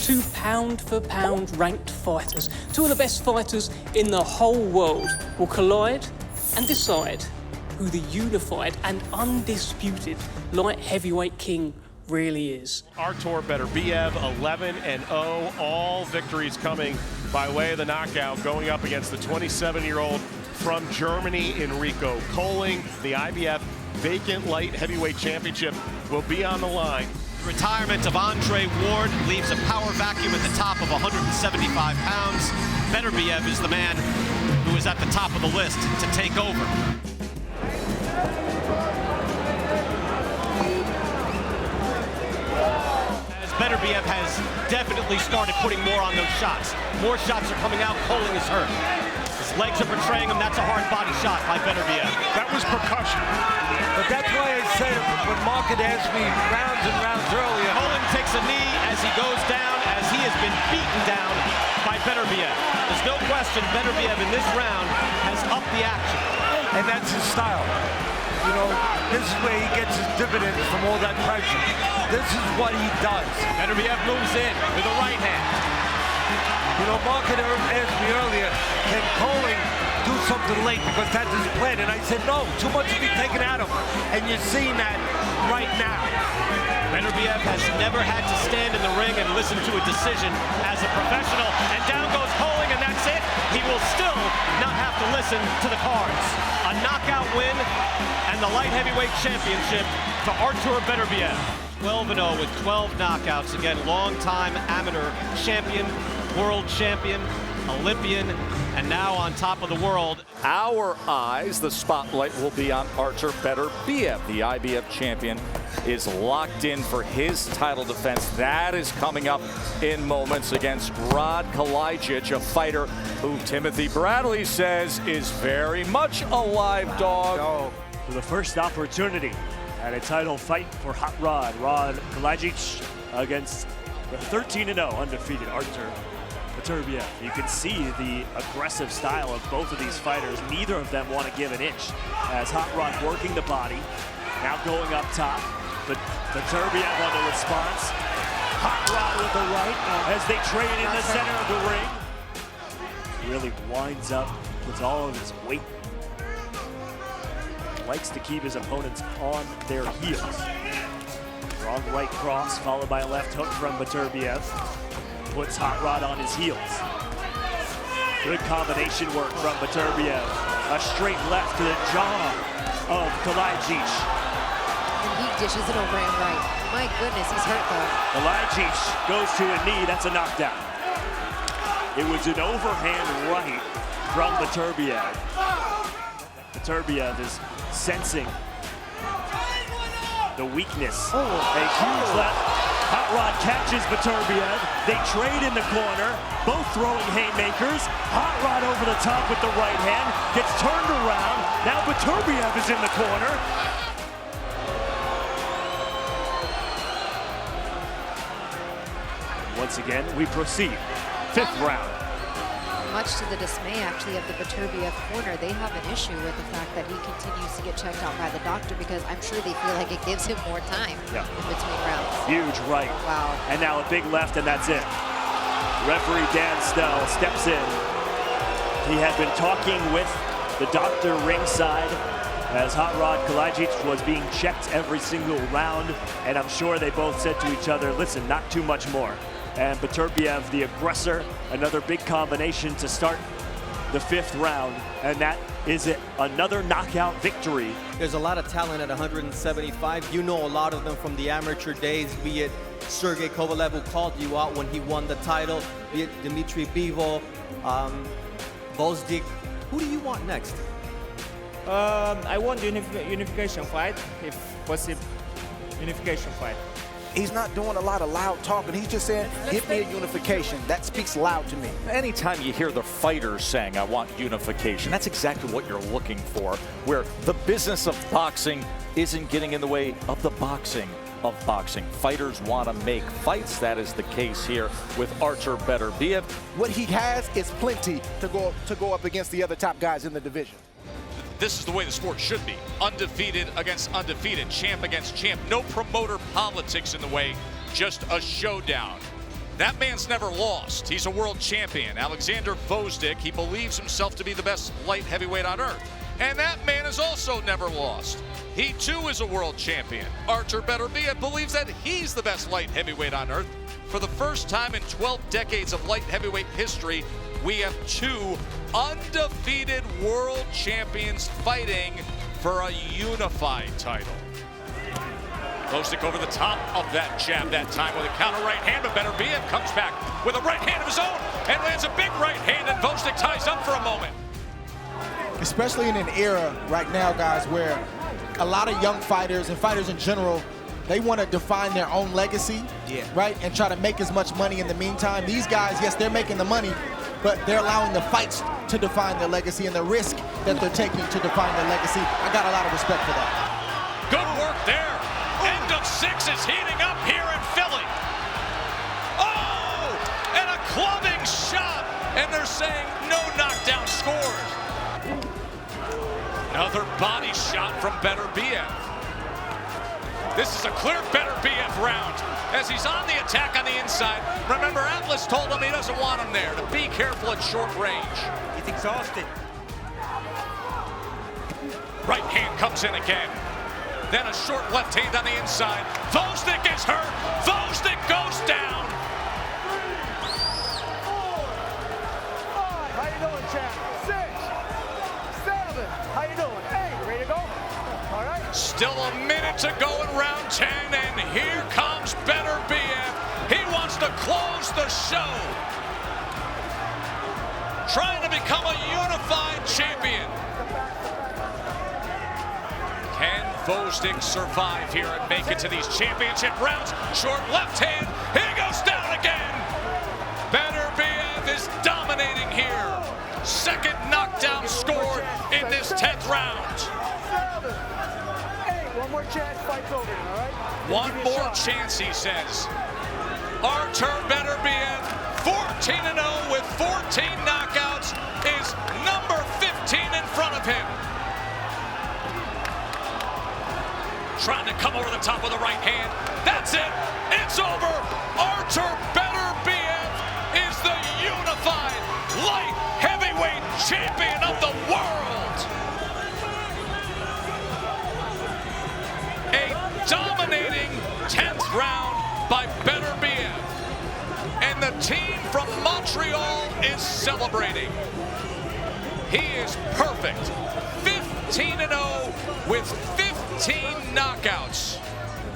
Two pound-for-pound ranked fighters, two of the best fighters in the whole world, will collide and decide who the unified and undisputed light heavyweight king really is. Artur Beterbiev, 11-0, all victories coming by way of the knockout, going up against the 27-year-old from Germany, Enrico Koelling. The IBF vacant light heavyweight championship will be on the line. The retirement of Andre Ward leaves a power vacuum at the top of 175 pounds. Beterbiev is the man who is at the top of the list to take over. As Beterbiev has definitely started putting more on those shots. More shots are coming out. Koelling is hurt. His legs are betraying him. That's a hard body shot by Beterbiev. That was percussion. But that's why I said when Mark had asked me rounds and rounds earlier. Koelling takes a knee as he goes down, as he has been beaten down by Beterbiev. There's no question Beterbiev in this round has upped the action. And that's his style. You know, this is where he gets his dividends from all that pressure. This is what he does. Beterbiev moves in with a right hand. You know, Mark had asked me earlier, can Koelling do something late because that's his plan? And I said, no, too much to be taken out of him. And you're seeing that right now. Beterbiev has never had to stand in the ring and listen to a decision as a professional. And down goes Koelling, and that's it. He will still not have to listen to the cards. A knockout win and the light heavyweight championship for Artur Beterbiev. 12-0 with 12 knockouts. Again, longtime amateur champion, world champion, Olympian, and now on top of the world. Our eyes, the spotlight will be on Artur Beterbiev. The IBF champion is locked in for his title defense. That is coming up in moments against Kalajdzic, a fighter who Timothy Bradley says is very much a live dog. For the first opportunity at a title fight for Hot Rod Kalajdzic against the 13-0 undefeated Artur Beterbiev. You can see the aggressive style of both of these fighters. Neither of them want to give an inch. As Hot Rod working the body, now going up top, but Beterbiev on the response. Hot Rod with the right as they trade in the center of the ring. Really winds up, puts all of his weight. Likes to keep his opponents on their heels. Strong right cross followed by a left hook from Beterbiev. Puts Hot Rod on his heels. Good combination work from Beterbiev. A straight left to the jaw of Kalajdzic. And he dishes it over and right. My goodness, he's hurt though. Kalajdzic goes to a knee, that's a knockdown. It was an overhand right from Beterbiev. Beterbiev is sensing the weakness. A huge left. Hot Rod catches Beterbiev. They trade in the corner, both throwing haymakers. Hot Rod over the top with the right hand, gets turned around. Now Beterbiev is in the corner. Once again, we proceed. Fifth round. Much to the dismay, actually, of the Beterbiev corner, they have an issue with the fact that he continues to get checked out by the doctor because I'm sure they feel like it gives him more time in between rounds. Huge right. Wow. And now a big left, and that's it. Referee Dan Snell steps in. He had been talking with the doctor ringside as Hot Rod Kalajdzic was being checked every single round, and I'm sure they both said to each other, listen, not too much more. And Beterbiev, the aggressor, another big combination to start the fifth round, and that is it. Another knockout victory. There's a lot of talent at 175. You know a lot of them from the amateur days, be it Sergey Kovalev, who called you out when he won the title, be it Dmitry Bivol, Gvozdyk. Who do you want next? I want the unification fight, if possible, unification fight. He's not doing a lot of loud talking. He's just saying, give me a unification. That speaks loud to me. Anytime you hear the fighters saying, I want unification, that's exactly what you're looking for, where the business of boxing isn't getting in the way of the boxing of boxing. Fighters want to make fights. That is the case here with Artur Beterbiev. What he has is plenty to go up against the other top guys in the division. This is the way the sport should be. Undefeated against undefeated, champ against champ. No promoter politics in the way, just a showdown. That man's never lost. He's a world champion. Alexander Gvozdyk, he believes himself to be the best light heavyweight on earth. And that man has also never lost. He too is a world champion. Artur Beterbiev believes that he's the best light heavyweight on earth. For the first time in 12 decades of light heavyweight history, we have two undefeated world champions fighting for a unified title. Gvozdyk over the top of that jab that time with a counter right hand, but Beterbiev comes back with a right hand of his own and lands a big right hand, and Gvozdyk ties up for a moment. Especially in an era right now, guys, where a lot of young fighters and fighters in general, they want to define their own legacy, right, and try to make as much money in the meantime. These guys, yes, they're making the money, but they're allowing the fights to define their legacy and the risk that they're taking to define their legacy. I got a lot of respect for that. Good work there. End of 6 is heating up here in Philly. Oh, and a clubbing shot, and they're saying no knockdown scored. Another body shot from Beterbiev. This is a clear Beterbiev round as he's on the attack on the inside. Remember, Atlas told him he doesn't want him there, to be careful at short range. He's exhausted. Right hand comes in again. Then a short left hand on the inside. Gvozdyk is hurt. Gvozdyk goes down. 5. How you doing, champ? 6, 7. How you doing? 8. Ready to go? All right. Still a minute to go in round 10, and here comes Beterbiev. He wants to close the show. Trying to become a unified champion. Can Gvozdyk survive here and make it to these championship rounds? Short left hand, he goes down again. Beterbiev is dominating here. Second knockdown scored in this 10th round. 7, 8. One more chance, fight's over, all right? One more chance, he says. Artur Beterbiev, 14-0 with 14 knockouts, is number 15 in front of him. Trying to come over the top with a right hand. That's it. It's over. Artur Beterbiev is the unified light heavyweight champion of the world. A dominating 10th round by Beterbiev. And the team from Montreal is celebrating. He is perfect. 15-0 with 15 knockouts.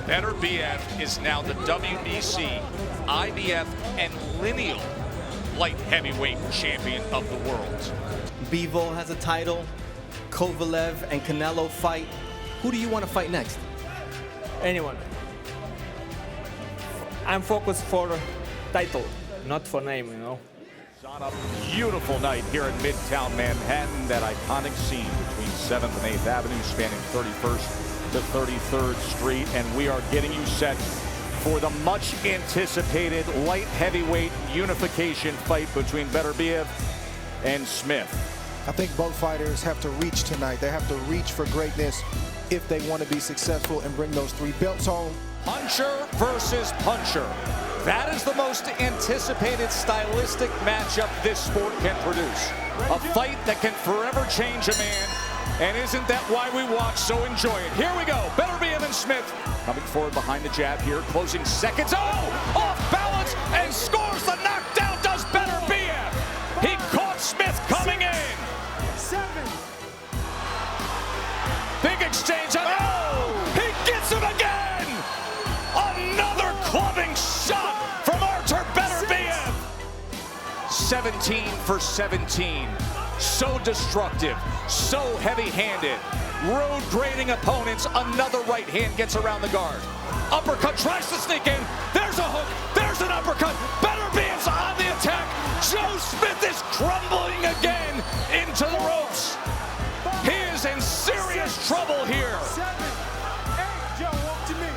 Beterbiev is now the WBC, IBF, and lineal light heavyweight champion of the world. Bivol has a title. Kovalev and Canelo fight. Who do you want to fight next? Anyone. I'm focused for title, not for name, you know. It's on a beautiful night here in Midtown Manhattan, that iconic scene between 7th and 8th Avenue, spanning 31st to 33rd Street, and we are getting you set for the much anticipated light heavyweight unification fight between Beterbiev and Smith. I think both fighters have to reach tonight. They have to reach for greatness if they want to be successful and bring those 3 belts home. Puncher versus puncher. That is the most anticipated stylistic matchup this sport can produce. A fight that can forever change a man. And isn't that why we watch? So enjoy it. Here we go. Beterbiev and Smith coming forward behind the jab here, closing seconds. Oh, off balance and scores the knockdown. Does Beterbiev? He caught Smith coming in. 7. Big exchange. Oh, he gets him again. Another clubbing shot from Artur Beterbiev. 17 for 17. So destructive, so heavy-handed, road grading opponents. Another right hand gets around the guard. Uppercut tries to sneak in. There's a hook, there's an uppercut. Beterbiev's on the attack. Joe Smith is crumbling again into the ropes. He is in serious trouble here. 7, 8. Joe, walk to me.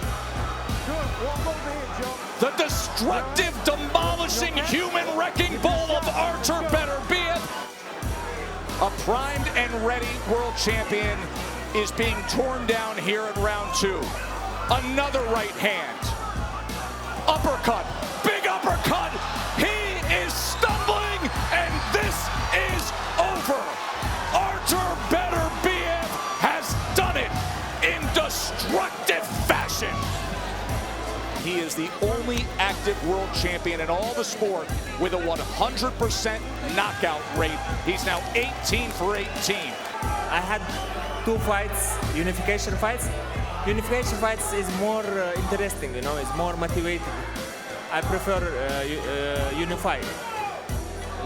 Good, walk over here, Joe. The destructive, demolishing, human wrecking ball of Artur Beterbiev. A primed and ready world champion is being torn down here in round 2. Another right hand. Uppercut. Big uppercut. He is stumbling, and this is over. Artur Beterbiev has done it in destructive fashion. He is the only active world champion in all the sport with a 100% knockout rate. He's now 18 for 18. I had 2 fights, unification fights. Unification fights is more interesting, you know, it's more motivating. I prefer unified.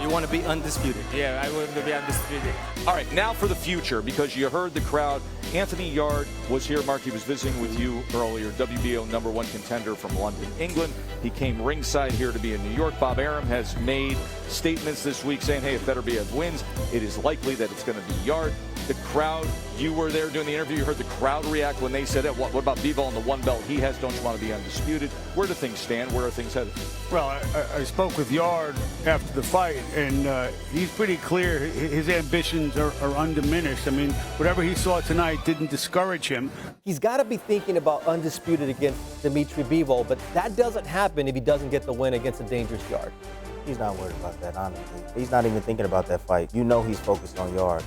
You want to be undisputed? Yeah, I want to be undisputed. All right, now for the future, because you heard the crowd. Anthony Yarde was here. Mark, he was visiting with you earlier. WBO #1 contender from London, England. He came ringside here to be in New York. Bob Arum has made statements this week saying, hey, if Beterbiev wins, it is likely that it's going to be Yarde. The crowd, you were there doing the interview. You heard the crowd react when they said, what about Bivol and the 1 belt he has? Don't you want to be undisputed? Where do things stand? Where are things headed? Well, I spoke with Yarde after the fight, and he's pretty clear. His ambitions are undiminished. I mean, whatever he saw tonight didn't discourage him. He's got to be thinking about undisputed against Dmitry Bivol, but that doesn't happen if he doesn't get the win against a dangerous Yarde. He's not worried about that, honestly. He's not even thinking about that fight. You know he's focused on Yarde.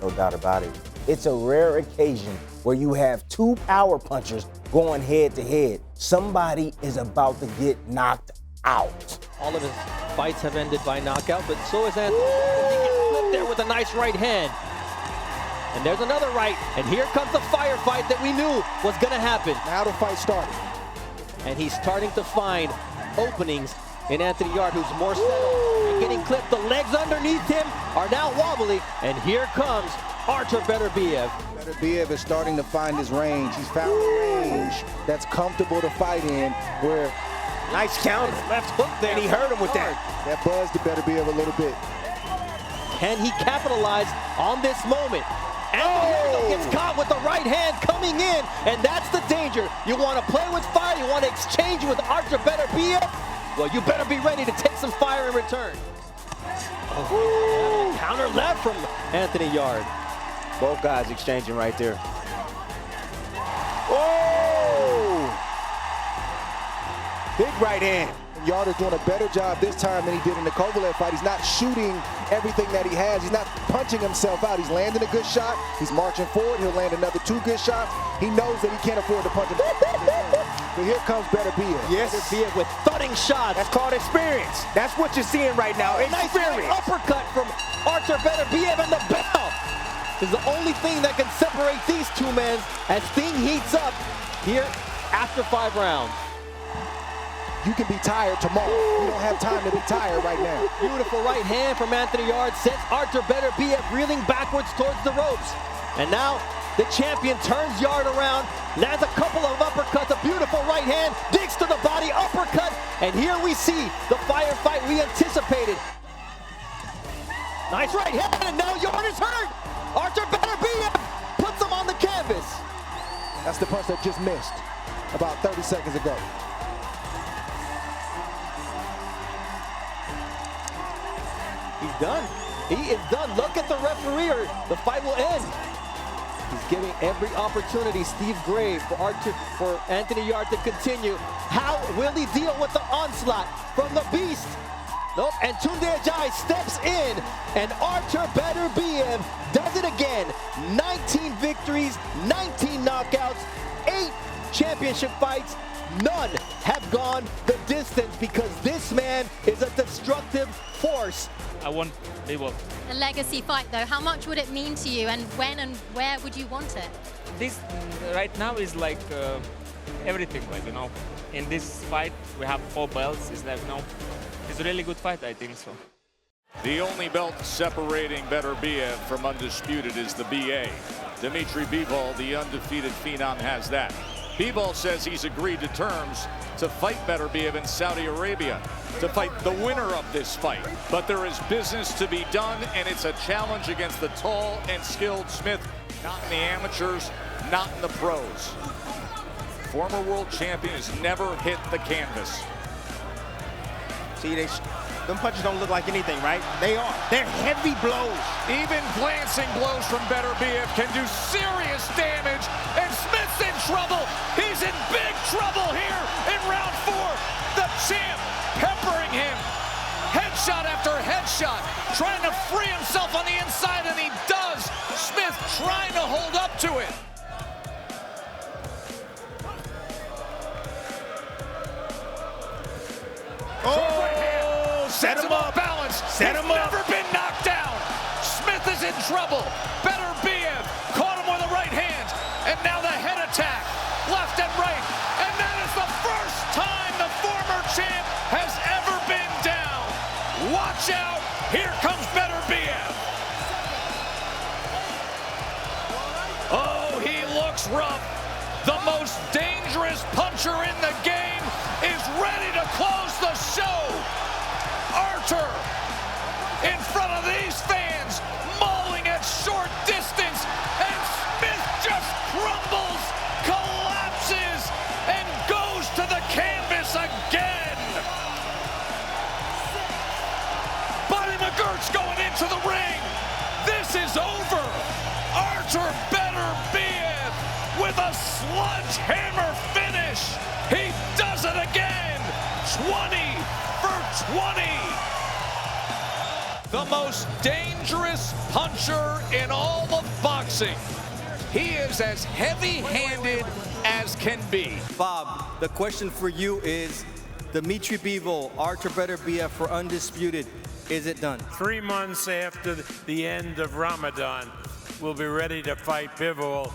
No doubt about it. It's a rare occasion where you have 2 power punchers going head to head. Somebody is about to get knocked out. All of his fights have ended by knockout, but so is Anthony. He gets flipped there with a nice right hand. And there's another right, and here comes the firefight that we knew was going to happen. Now the fight started. And he's starting to find openings in Anthony Yarde, who's more settled and getting clipped. The legs underneath him are now wobbly, and here comes Artur Beterbiev. Beterbiev is starting to find his range. He's found a range that's comfortable to fight in, where nice counter. Left hook there, and he hurt him with that. That buzzed Beterbiev a little bit. Can he capitalize on this moment? And gets caught with the right hand coming in, and that's the danger. You want to play with fire, you want to exchange with Artur Beterbiev? Well, you better be ready to take some fire in return. Counter left from Anthony Yarde. Both guys exchanging right there. Oh! Big right hand. Yarde is doing a better job this time than he did in the Kovalev fight. He's not shooting everything that he has. He's not punching himself out. He's landing a good shot. He's marching forward. He'll land another 2 good shots. He knows that he can't afford to punch him. But here comes Beterbiev. Yes. Beterbiev with thudding shots. That's called experience. That's what you're seeing right now. Nice Experience. uppercut from Artur Beterbiev, and the bell is the only thing that can separate these 2 men as thing heats up here after 5 rounds. You can be tired tomorrow. You don't have time to be tired right now. Beautiful right hand from Anthony Yarde sends Artur Beterbiev reeling backwards towards the ropes. And now the champion turns Yarde around, lands a couple of uppercuts, a beautiful right hand, digs to the body, uppercut, and here we see the firefight we anticipated. Nice right hand, and now Yarde is hurt. Artur Beterbiev puts him on the canvas. That's the punch that just missed about 30 seconds ago. He's done. He is done. Look at the referee, or the fight will end. He's giving every opportunity, Steve Gray, for Anthony Yarde to continue. How will he deal with the onslaught from the beast? Nope, and Tunde Ajayi steps in, and Artur Beterbiev does it again. 19 victories, 19 knockouts, 8 championship fights. None have gone the distance because this man is a destructive force. I want Bivol. A legacy fight, though, how much would it mean to you, and when and where would you want it? This right now is like everything, like, you know. In this fight, we have 4 belts. It's like, you know, it's a really good fight, I think so. The only belt separating Beterbiev from undisputed is the BA. Dmitry Bivol, the undefeated phenom, has that. Bivol says he's agreed to terms to fight Beterbiev in Saudi Arabia, to fight the winner of this fight. But there is business to be done, and it's a challenge against the tall and skilled Smith. Not in the amateurs, not in the pros. Former world champion has never hit the canvas. See, them punches don't look like anything, right? They are. They're heavy blows. Even glancing blows from Beterbiev can do serious damage, and Smith's in trouble. He's in big trouble here in round 4. The champ, Pepper Headshot after headshot, trying to free himself on the inside, and he does. Smith trying to hold up to it. Oh, sets him up. Balance. Set him up. Never been knocked down. Smith is in trouble. Beterbiev caught him with a right hand, and now the head attack, left and right, and that is the first time the former champ has ever been down. Watch out! Here comes Beterbiev. Oh, he looks rough. The most dangerous puncher in the game is ready to close the show. Artur, in front of these fans, mauling at short distance, and Smith just crumbles, collapses, and goes to the canvas again. Buddy McGirt's going into the ring. This is over. Artur Beterbiev with a sledgehammer finish. He does it again. 20 for 20. The most dangerous puncher in all of boxing. He is as heavy-handed as can be. Bob, the question for you is, Dmitry Bivol, Artur Beterbiev for Undisputed, is it done? 3 months after the end of Ramadan, we'll be ready to fight Bivol,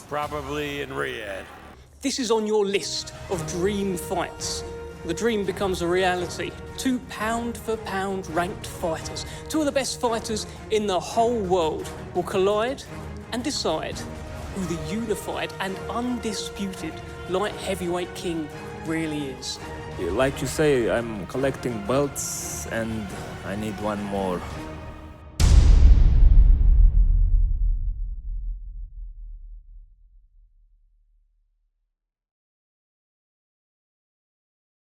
probably in Riyadh. This is on your list of dream fights. The dream becomes a reality. 2 pound-for-pound ranked fighters, 2 of the best fighters in the whole world, will collide and decide who the unified and undisputed light heavyweight king really is. Like you say, I'm collecting belts and I need one more